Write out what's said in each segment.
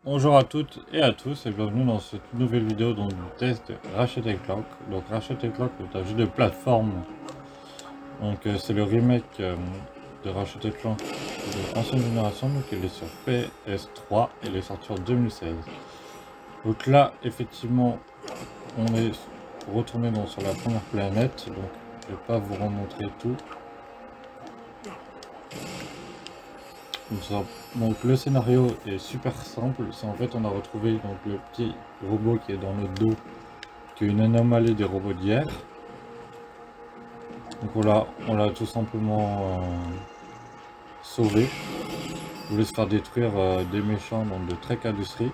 Bonjour à toutes et à tous et bienvenue dans cette nouvelle vidéo donc, du test de Ratchet & Clank. Donc Ratchet & Clank est un jeu de plateforme. Donc c'est le remake de Ratchet & Clank de ancienne génération. Donc il est sur PS3 et il est sorti en 2016. Donc là effectivement on est retourné sur la première planète. Donc je ne vais pas vous remontrer tout. Donc le scénario est super simple, c'est en fait on a retrouvé donc le petit robot qui est dans notre dos, qui est une anomalie des robots d'hier. Donc on l'a tout simplement sauvé. On voulait se faire détruire des méchants donc de Trek Industries.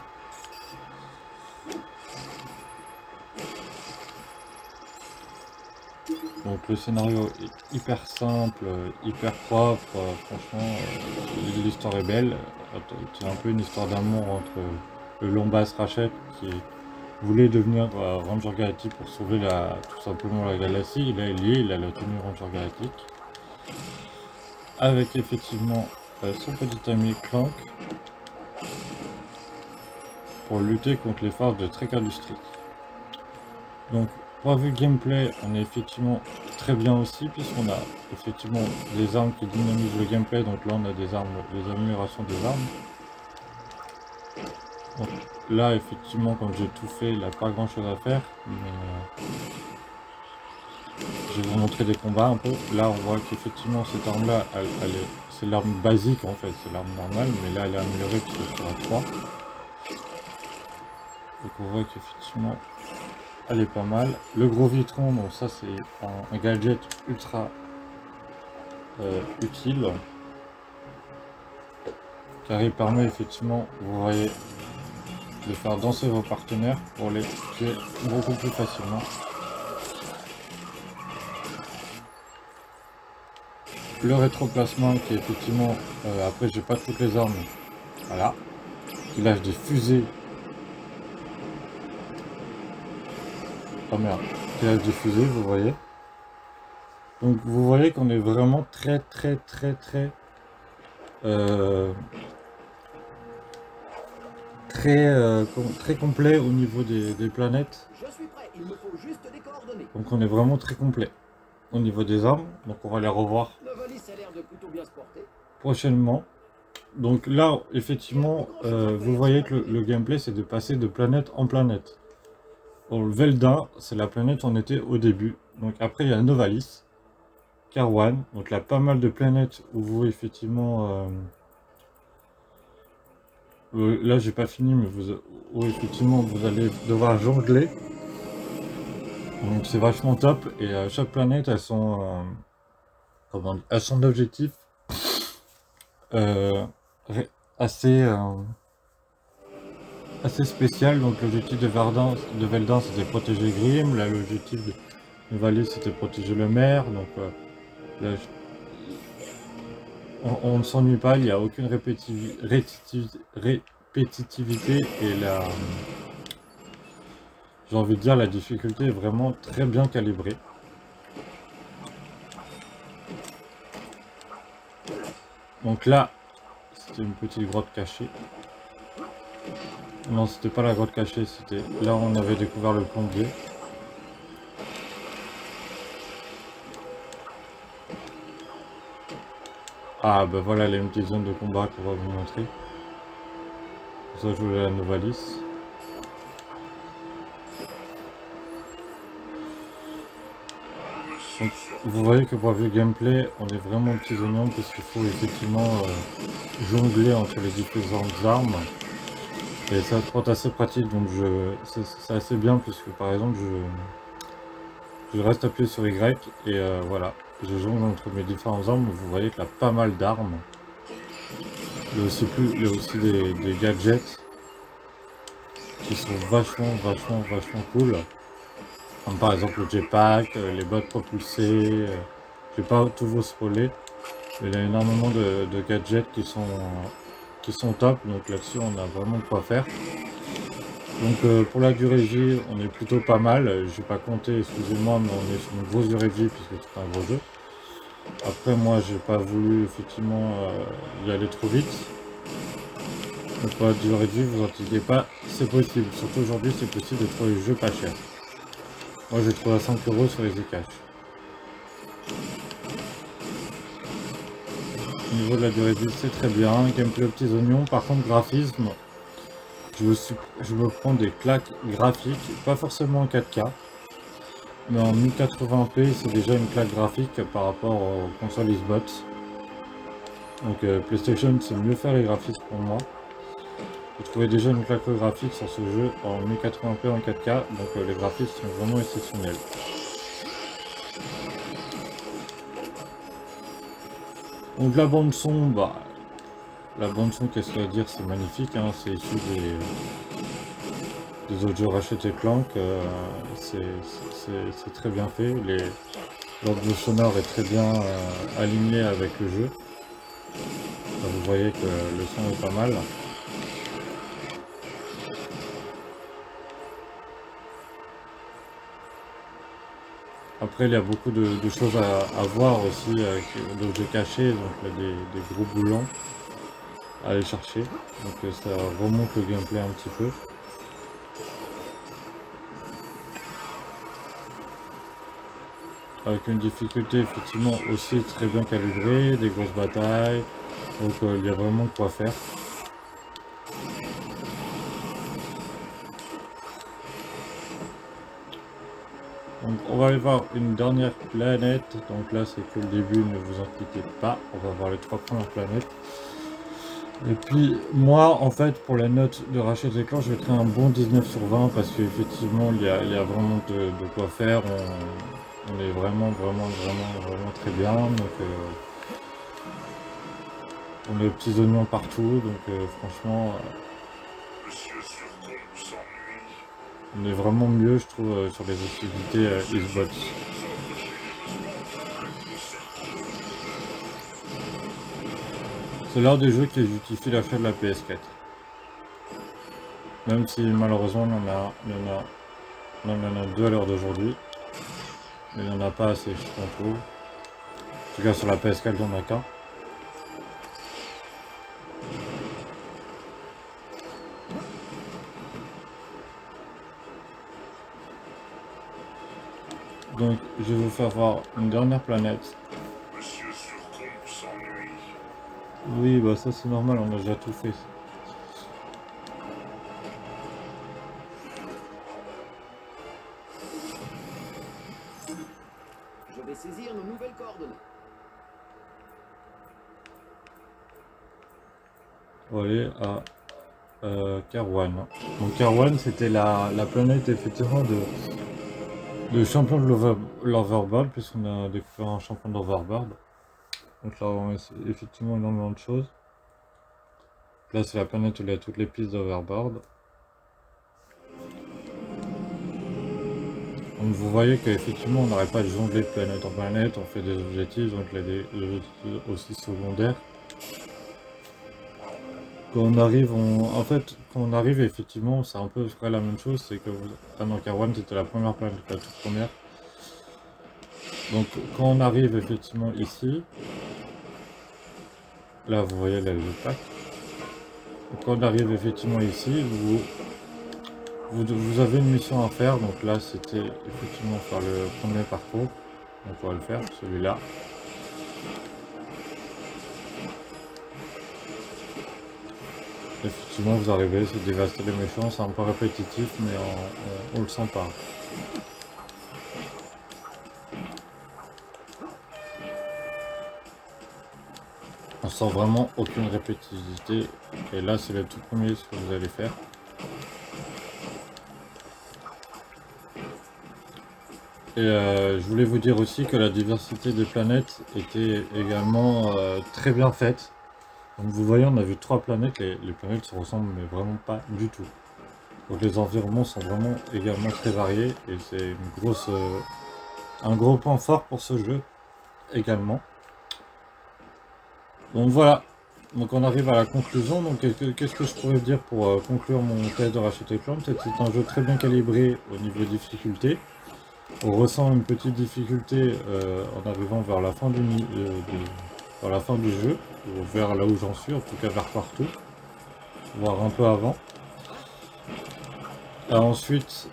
Donc le scénario est hyper simple, hyper propre, franchement l'histoire est belle. C'est un peu une histoire d'amour entre le Lombass Ratchet qui voulait devenir Ranger Galactique pour sauver tout simplement la galaxie. Et là il y est, il a la tenue Ranger Galactique. Avec effectivement son petit ami Clank pour lutter contre les forces de Trek Industries. Donc pour vue gameplay, on est effectivement très bien aussi puisqu'on a effectivement des armes qui dynamisent le gameplay. Donc là on a des armes, des améliorations des armes. Donc là effectivement comme j'ai tout fait, il n'y a pas grand chose à faire. Mais je vais vous montrer des combats un peu. Là on voit qu'effectivement cette arme là, c'est l'arme basique en fait, c'est l'arme normale. Mais là elle est améliorée puisque c'est la 3. Donc on voit qu'effectivement elle est pas mal. Le gros vitron, donc ça c'est un gadget ultra utile. Car il permet effectivement, vous voyez, de faire danser vos partenaires pour les tuer beaucoup plus facilement. Le rétro-placement qui est effectivement, après j'ai pas toutes les armes, voilà, qui lâche des fusées. Oh merde, qui lâche des fusées, vous voyez. Donc vous voyez qu'on est vraiment très très complet au niveau des planètes. Je suis prêt, il me faut juste des coordonnées. Donc on est vraiment très complet au niveau des armes. Donc on va les revoir Novalis a l'air de plutôt bien se porter. prochainement. Donc là effectivement vous voyez que le gameplay c'est de passer de planète en planète. Bon, le Velda c'est la planète où on était au début. Donc après il y a Novalis, Karwan. Donc il y a pas mal de planètes où vous effectivement là j'ai pas fini mais où effectivement vous allez devoir jongler. Donc c'est vachement top et chaque planète a son objectif assez spécial. Donc l'objectif de Veldan c'était protéger Grimm, là l'objectif de Novalis c'était protéger le maire. Donc là, on ne s'ennuie pas, il n'y a aucune répétitivité et j'ai envie de dire la difficulté est vraiment très bien calibrée. Donc là, c'était une petite grotte cachée. Non, c'était pas la grotte cachée, c'était là où on avait découvert le plombier. Ah bah voilà les petites zones de combat qu'on va vous montrer. Ça je voulais la Novalis. Donc, vous voyez que pour le gameplay, on est vraiment petits oignons puisqu'il faut effectivement jongler entre les différentes armes. Et ça va être assez pratique, donc c'est assez bien puisque par exemple je reste appuyé sur Y et voilà, je jongle entre mes différentes armes. Vous voyez qu'il y a pas mal d'armes. Il y a aussi des gadgets qui sont vachement cool. Comme par exemple le jetpack, les bottes propulsées. Je vais pas tout vous spoiler, mais il y a énormément de gadgets qui sont top, donc là-dessus on a vraiment de quoi faire. Donc pour la durée de vie, on est plutôt pas mal. Je vais pas compter, excusez-moi, mais on est sur une grosse durée de vie puisque c'est un gros jeu. Après moi j'ai pas voulu effectivement y aller trop vite. Donc pour la durée de vie, vous inquiétez pas, c'est possible. Surtout aujourd'hui, c'est possible de trouver le jeu pas cher. Moi, j'ai trouvé à 5 € sur les e-cash. Au niveau de la durée de vie, c'est très bien. Gameplay aux petits oignons. Par contre, graphisme, je me prends des claques graphiques, pas forcément en 4K. Mais en 1080p, c'est déjà une claque graphique par rapport aux consoles Xbox. Donc PlayStation, c'est mieux faire les graphismes pour moi. J'ai trouvé déjà une claque graphique sur ce jeu en 1080p en 4K, donc les graphismes sont vraiment exceptionnels. Donc la bande son, la bande son, qu'est-ce qu'il y a à dire, c'est magnifique, hein, c'est issu des autres jeux Ratchet & Clank, c'est très bien fait, l'ordre sonore est très bien aligné avec le jeu. Là, vous voyez que le son est pas mal. Après, il y a beaucoup de choses à voir aussi, avec d'objets cachés, donc il y a des gros boulons à aller chercher. Donc ça remonte le gameplay un petit peu. Avec une difficulté effectivement aussi très bien calibrée, des grosses batailles, donc il y a vraiment de quoi faire. Donc on va aller voir une dernière planète, donc là c'est que le début, ne vous inquiétez pas, on va voir les 3 premières planètes. Et puis moi en fait pour la note de Ratchet & Clank, je mettrai un bon 19 sur 20 parce qu'effectivement il y a vraiment de quoi faire, on est vraiment très bien, donc on a les petits oignons partout, donc franchement on est vraiment mieux je trouve sur les activités Xbox. C'est l'un des jeux qui justifie l'achat de la PS4. Même si malheureusement il y en a 2 à l'heure d'aujourd'hui. Mais il n'y en a pas assez, je trouve. En tout cas sur la PS4 il n'y en a qu'un. Donc je vais vous faire voir une dernière planète. Oui, bah ça c'est normal, on a déjà tout fait. Je vais saisir nos nouvelles coordonnées. On va aller à Karwan. Donc Karwan c'était la planète effectivement de champion de l'Overworld, puisqu'on a découvert un champion de l'Overworld. Donc là on a effectivement énormément de choses. Là c'est la planète où il y a toutes les pistes d'Overworld. Donc vous voyez qu'effectivement on n'arrête pas de jongler de planète en planète, on fait des objectifs, donc il y a des objectifs aussi secondaires. Quand on arrive, quand on arrive effectivement c'est un peu la même chose, c'est que dans Karwan c'était la première planète, la toute première. Donc quand on arrive effectivement ici, là vous voyez là le pack. Quand on arrive effectivement ici, vous avez une mission à faire, donc là c'était effectivement faire le premier parcours, donc on va le faire, celui-là. Effectivement vous arrivez, c'est dévaster les méchants, c'est un peu répétitif mais on le sent pas. On sent vraiment aucune répétitivité, et là c'est le tout premier ce que vous allez faire. Et je voulais vous dire aussi que la diversité des planètes était également très bien faite. Donc vous voyez, on a vu 3 planètes, les planètes se ressemblent mais vraiment pas du tout. Donc les environnements sont vraiment également très variés, et c'est un gros point fort pour ce jeu également. Donc voilà, donc on arrive à la conclusion. Donc qu'est-ce que je pourrais dire pour conclure mon test de Ratchet & Clank? C'est un jeu très bien calibré au niveau difficulté. On ressent une petite difficulté en arrivant vers la fin du jeu, ou vers là où j'en suis, en tout cas vers partout. voire un peu avant. Ensuite,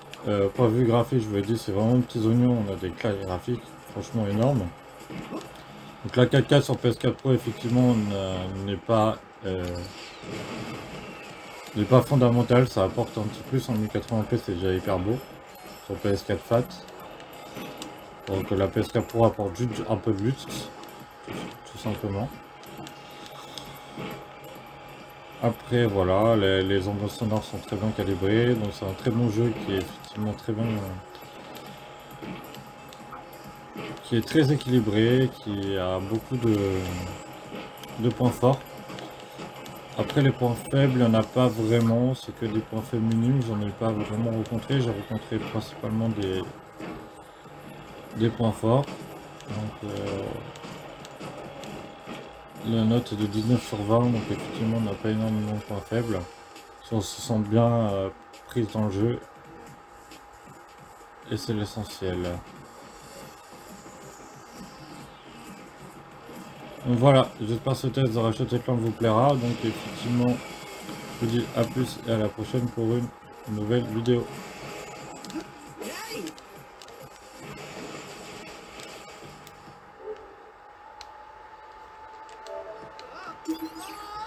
point de vue graphique, je vous l'ai dit, c'est vraiment petits oignons, on a des claques graphiques franchement énormes. Donc la 4K sur PS4 Pro, effectivement, n'est pas fondamentale, ça apporte un petit plus en 1080p, c'est déjà hyper beau sur PS4 Fat. Donc la PS4 Pro apporte juste un peu de luxe, tout simplement. Après voilà, les ambiances sonores sont très bien calibrées, donc c'est un très bon jeu qui est effectivement très bien, qui est très équilibré, qui a beaucoup de points forts. Après les points faibles, il n'y en a pas vraiment, c'est que des points faibles minimes, j'en ai pas vraiment rencontré, j'ai rencontré principalement des points forts. Donc la note est de 19 sur 20, donc effectivement on n'a pas énormément de points faibles. Si on se sent bien prise dans le jeu, et c'est l'essentiel. Donc voilà, j'espère que ce test de Ratchet & Clank vous plaira, donc effectivement je vous dis à plus et à la prochaine pour une nouvelle vidéo. Ah